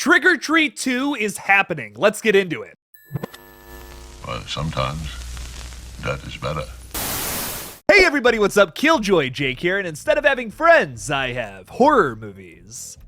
Trick or Treat 2 is happening. Let's get into it. Well, sometimes that is better. Hey everybody, what's up? KillJoy Jake here, and instead of having friends, I have horror movies.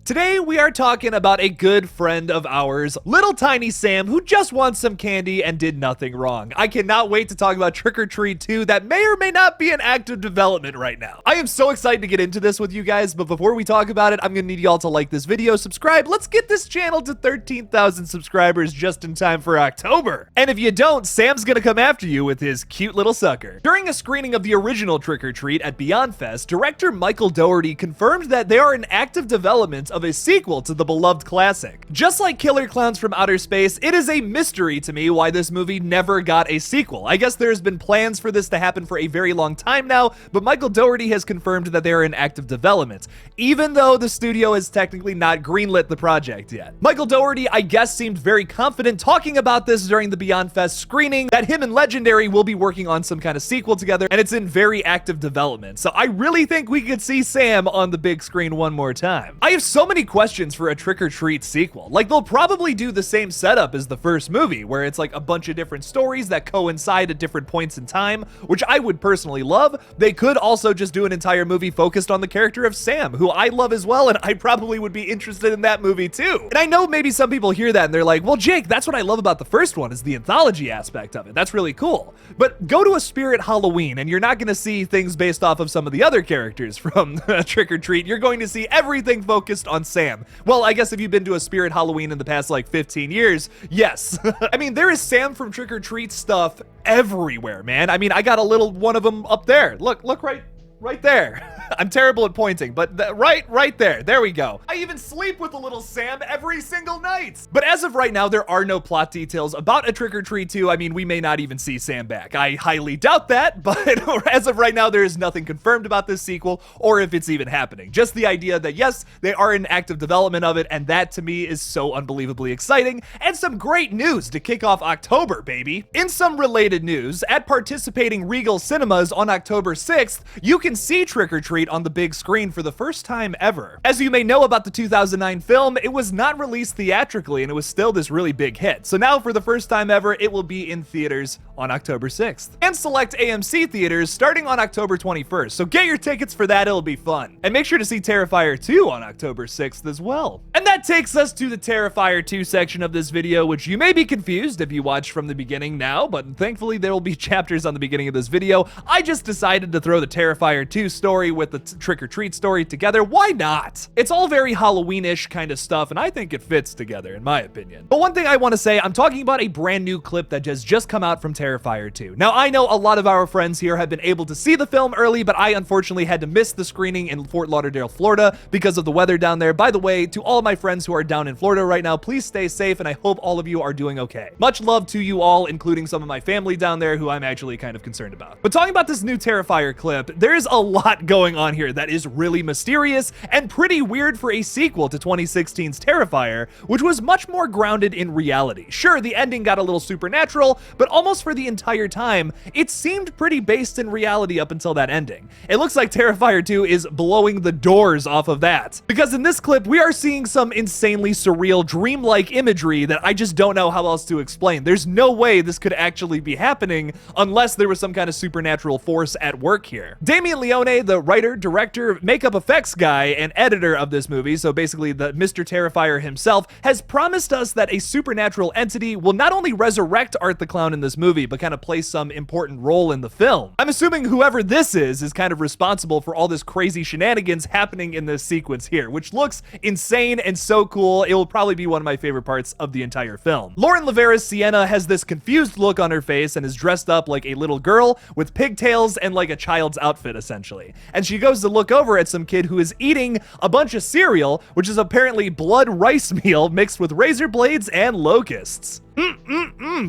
Today we are talking about a good friend of ours, little tiny Sam, who just wants some candy and did nothing wrong. I cannot wait to talk about Trick or Treat 2 that may or may not be in active development right now. I am so excited to get into this with you guys, but before we talk about it, I'm gonna need y'all to like this video, subscribe. Let's get this channel to 13,000 subscribers just in time for October. And if you don't, Sam's gonna come after you with his cute little sucker. During a screening of the original Trick or Treat at Beyond Fest, director Michael Dougherty confirmed that they are in active development of a sequel to the beloved classic. Just like Killer Clowns from Outer Space, it is a mystery to me why this movie never got a sequel. I guess there's been plans for this to happen for a very long time now, but Michael Dougherty has confirmed that they are in active development, even though the studio has technically not greenlit the project yet. Michael Dougherty, I guess, seemed very confident talking about this during the Beyond Fest screening, that him and Legendary will be working on some kind of sequel together, and it's in very active development. So I really think we could see Sam on the big screen one more time. I have so many questions for a Trick or Treat sequel. Like, they'll probably do the same setup as the first movie, where it's like a bunch of different stories that coincide at different points in time, which I would personally love. They could also just do an entire movie focused on the character of Sam, who I love as well, and I probably would be interested in that movie too. And I know maybe some people hear that and they're like, well, Jake, that's what I love about the first one, is the anthology aspect of it. That's really cool. But go to a Spirit Halloween and you're not gonna see things based off of some of the other characters from Trick or Treat. You're going to see everything focused on Sam. Well, I guess if you've been to a Spirit Halloween in the past like 15 years, yes. I mean, there is Sam from Trick or Treat stuff everywhere, man. I mean, I got a little one of them up there. Look right there. I'm terrible at pointing, but right there. There we go. I even sleep with a little Sam every single night. But as of right now, there are no plot details about a Trick or Treat 2. I mean, we may not even see Sam back. I highly doubt that, but as of right now, there is nothing confirmed about this sequel or if it's even happening. Just the idea that yes, they are in active development of it, and that to me is so unbelievably exciting, and some great news to kick off October, baby. In some related news, at participating Regal Cinemas on October 6th, you can see Trick or Treat on the big screen for the first time ever. As you may know about the 2009 film, it was not released theatrically and it was still this really big hit. So now for the first time ever, it will be in theaters on October 6th. And select AMC theaters starting on October 21st. So get your tickets for that, it'll be fun. And make sure to see Terrifier 2 on October 6th as well. And that takes us to the Terrifier 2 section of this video, which you may be confused if you watched from the beginning now, but thankfully there will be chapters on the beginning of this video. I just decided to throw the Terrifier 2 story with the Trick or Treat story together. Why not? It's all very Halloween-ish kind of stuff, and I think it fits together, in my opinion. But one thing I want to say, I'm talking about a brand new clip that has just come out from Terrifier 2. Now, I know a lot of our friends here have been able to see the film early, but I unfortunately had to miss the screening in Fort Lauderdale, Florida, because of the weather down there. By the way, to all of my friends who are down in Florida right now, please stay safe, and I hope all of you are doing okay. Much love to you all, including some of my family down there who I'm actually kind of concerned about. But talking about this new Terrifier clip, there's a lot going on here that is really mysterious and pretty weird for a sequel to 2016's Terrifier, which was much more grounded in reality. Sure, the ending got a little supernatural, but almost for the entire time, it seemed pretty based in reality up until that ending. It looks like Terrifier 2 is blowing the doors off of that, because in this clip, we are seeing some insanely surreal, dreamlike imagery that I just don't know how else to explain. There's no way this could actually be happening unless there was some kind of supernatural force at work here. Damien Leone, the writer, director, makeup effects guy, and editor of this movie, so basically the Mr. Terrifier himself, has promised us that a supernatural entity will not only resurrect Art the Clown in this movie, but kind of play some important role in the film. I'm assuming whoever this is kind of responsible for all this crazy shenanigans happening in this sequence here, which looks insane and so cool. It will probably be one of my favorite parts of the entire film. Lauren Lavera's Sienna has this confused look on her face and is dressed up like a little girl with pigtails and like a child's outfit, essentially. And she goes to look over at some kid who is eating a bunch of cereal, which is apparently blood rice meal mixed with razor blades and locusts.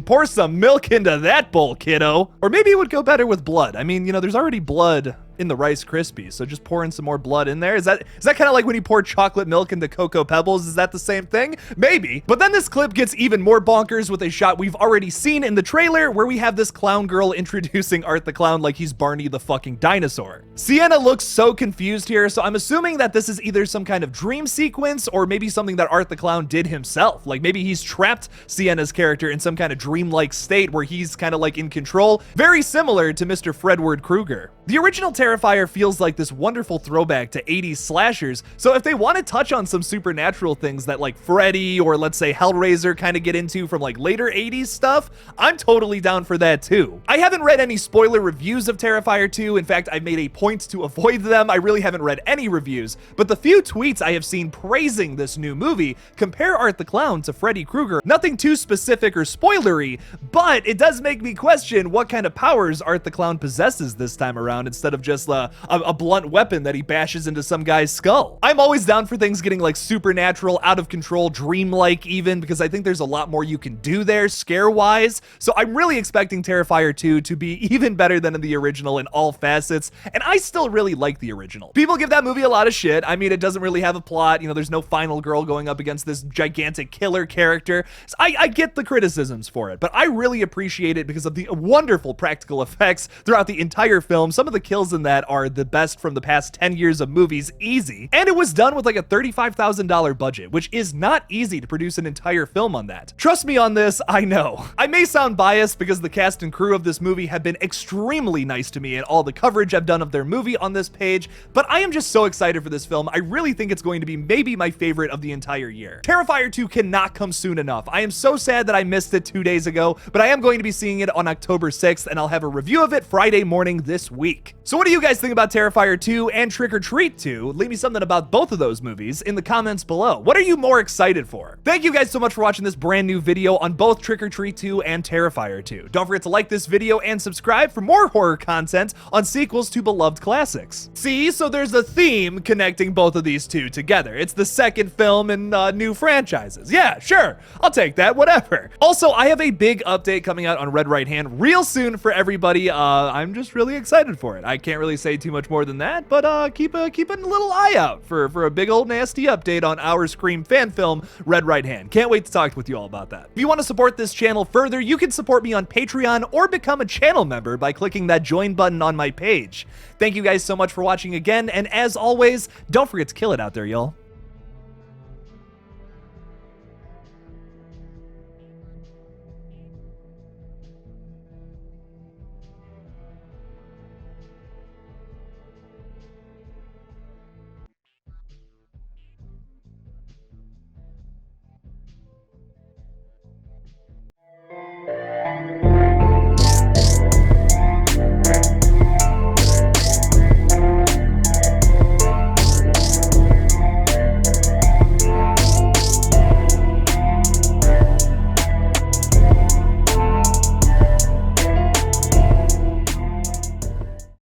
Pour some milk into that bowl, kiddo. Or maybe it would go better with blood. I mean, you know, there's already blood in the Rice Krispies, so just pouring some more blood in there. Is that kind of like when you pour chocolate milk into Cocoa Pebbles? Is that the same thing? Maybe. But then this clip gets even more bonkers with a shot we've already seen in the trailer where we have this clown girl introducing Art the Clown like he's Barney the fucking dinosaur. Sienna looks so confused here, so I'm assuming that this is either some kind of dream sequence or maybe something that Art the Clown did himself. Like maybe he's trapped Sienna's character in some kind of dreamlike state where he's kind of like in control, very similar to Mr. Fredward Krueger. The original Terrifier feels like this wonderful throwback to 80s slashers, so if they want to touch on some supernatural things that like Freddy or let's say Hellraiser kind of get into from like later 80s stuff, I'm totally down for that too. I haven't read any spoiler reviews of Terrifier 2. In fact, I've made a point to avoid them. I really haven't read any reviews, but the few tweets I have seen praising this new movie compare Art the Clown to Freddy Krueger. Nothing too specific or spoilery, but it does make me question what kind of powers Art the Clown possesses this time around instead of just a blunt weapon that he bashes into some guy's skull. I'm always down for things getting like supernatural, out of control, dreamlike even, because I think there's a lot more you can do there scare-wise. So I'm really expecting Terrifier 2 to be even better than in the original in all facets, and I still really like the original. People give that movie a lot of shit. I mean, it doesn't really have a plot. You know, there's no final girl going up against this gigantic killer character. So I get the criticisms for it, but I really appreciate it because of the wonderful practical effects throughout the entire film. Some of the kills in that are the best from the past 10 years of movies, easy. And it was done with like a $35,000 budget, which is not easy to produce an entire film on that. Trust me on this, I know. I may sound biased because the cast and crew of this movie have been extremely nice to me in all the coverage I've done of their movie on this page, but I am just so excited for this film. I really think it's going to be maybe my favorite of the entire year. Terrifier 2 cannot come soon enough. I am so sad that I missed it 2 days ago, but I am going to be seeing it on October 6th, and I'll have a review of it Friday morning this week. So what do you guys think about Terrifier 2 and Trick or Treat 2? Leave me something about both of those movies in the comments below. What are you more excited for? Thank you guys so much for watching this brand new video on both Trick or Treat 2 and Terrifier 2. Don't forget to like this video and subscribe for more horror content on sequels to beloved classics. See, so there's a theme connecting both of these two together. It's the second film in new franchises. Yeah, sure, I'll take that, whatever. Also, I have a big update coming out on Red Right Hand real soon for everybody. I'm just really excited for it. I can't really say too much more than that, but keep a little eye out for a big old nasty update on our Scream fan film, Red Right Hand. Can't wait to talk with you all about that. If you want to support this channel further, you can support me on Patreon or become a channel member by clicking that join button on my page. Thank you guys so much for watching again, and as always, don't forget to kill it out there, y'all.